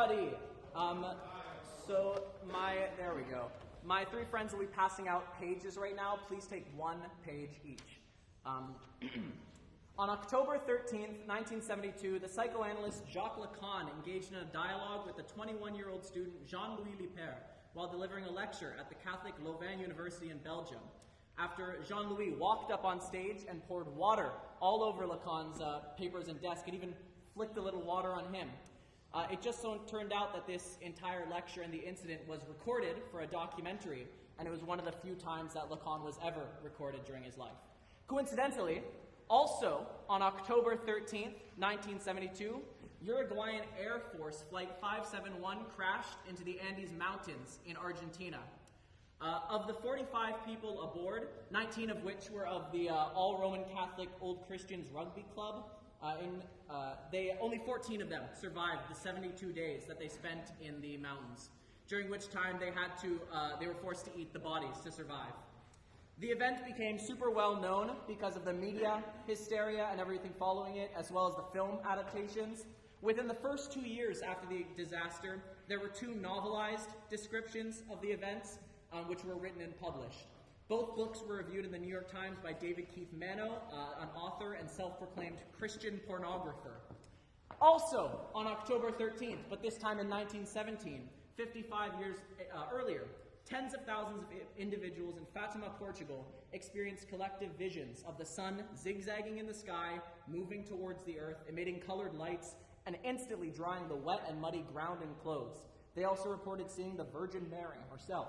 everybody. There we go. My three friends will be passing out pages right now. Please take one page each. On October 13th, 1972, the psychoanalyst Jacques Lacan engaged in a dialogue with the 21-year-old student Jean-Louis Lippert while delivering a lecture at the Catholic Louvain University in Belgium. After Jean-Louis walked up on stage and poured water all over Lacan's papers and desk, and even flicked a little water on him. It just so turned out that this entire lecture and the incident was recorded for a documentary, and it was one of the few times that Lacan was ever recorded during his life. Coincidentally, also on October 13th, 1972, Uruguayan Air Force Flight 571 crashed into the Andes Mountains in Argentina. Of the 45 people aboard, 19 of which were of the All-Roman Catholic Old Christians Rugby Club, only 14 of them survived the 72 days that they spent in the mountains, during which time they were forced to eat the bodies to survive. The event became super well known because of the media hysteria and everything following it, as well as the film adaptations. Within the first 2 years after the disaster, there were 2 novelized descriptions of the events, which were written and published. Both books were reviewed in the New York Times by David Keith Mano, an author and self-proclaimed Christian pornographer. Also, on October 13th, but this time in 1917, 55 years earlier, tens of thousands of individuals in Fatima, Portugal, experienced collective visions of the sun zigzagging in the sky, moving towards the earth, emitting colored lights, and instantly drying the wet and muddy ground and clothes. They also reported seeing the Virgin Mary herself.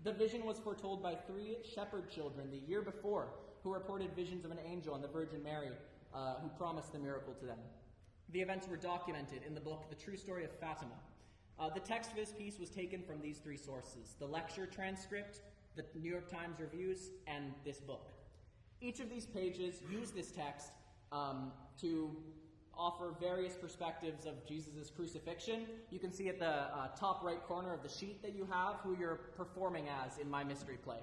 The vision was foretold by 3 shepherd children the year before, who reported visions of an angel and the Virgin Mary, who promised the miracle to them. The events were documented in the book The True Story of Fatima. The text of this piece was taken from these 3 sources: the lecture transcript, the New York Times reviews, and this book. Each of these pages use this text to offer various perspectives of Jesus' crucifixion. You can see at the top right corner of the sheet that you have who you're performing as in my mystery play.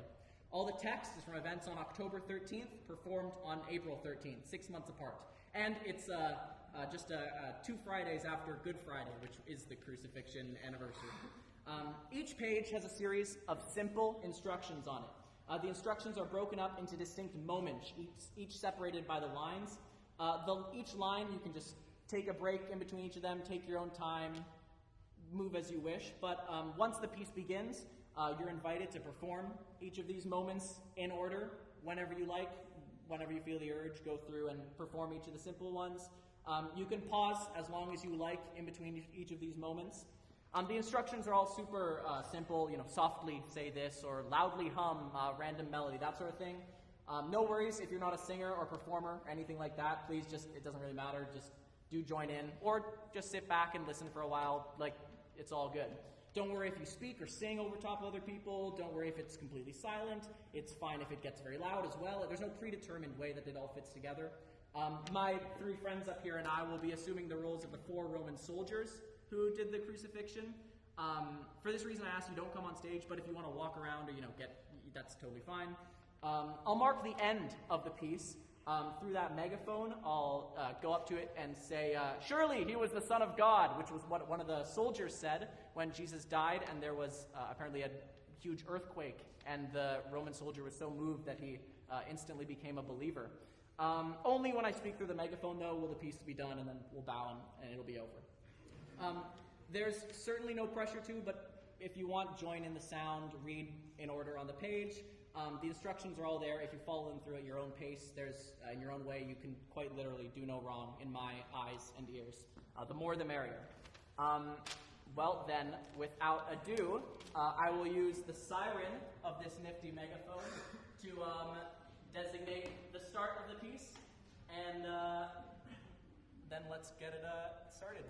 All the text is from events on October 13th, performed on April 13th, 6 months apart. And it's just 2 Fridays after Good Friday, which is the crucifixion anniversary. Each page has a series of simple instructions on it. The instructions are broken up into distinct moments, each separated by the lines. Each line, you can just take a break in between each of them, take your own time, move as you wish. But once the piece begins, you're invited to perform each of these moments in order, whenever you like, whenever you feel the urge, go through and perform each of the simple ones. You can pause as long as you like in between each of these moments. The instructions are all super simple, softly say this, or loudly hum random melody, that sort of thing. No worries if you're not a singer or performer or anything like that. Please it doesn't really matter. Just do join in, or just sit back and listen for a while. It's all good. Don't worry if you speak or sing over top of other people. Don't worry if it's completely silent. It's fine if it gets very loud as well. There's no predetermined way that it all fits together. My 3 friends up here and I will be assuming the roles of the 4 Roman soldiers who did the crucifixion. For this reason, I ask you don't come on stage, but if you want to walk around or, that's totally fine. I'll mark the end of the piece. Through that megaphone, I'll go up to it and say, surely he was the Son of God, which was what one of the soldiers said when Jesus died, and there was apparently a huge earthquake, and the Roman soldier was so moved that he instantly became a believer. Only when I speak through the megaphone, though, will the piece be done, and then we'll bow and it'll be over. There's certainly no pressure to, but if you want, join in the sound, read in order on the page. The instructions are all there. If you follow them through at your own pace, in your own way, you can quite literally do no wrong in my eyes and ears. The more the merrier. Well then, without ado, I will use the siren of this nifty megaphone to designate the start of the piece, and then let's get it started.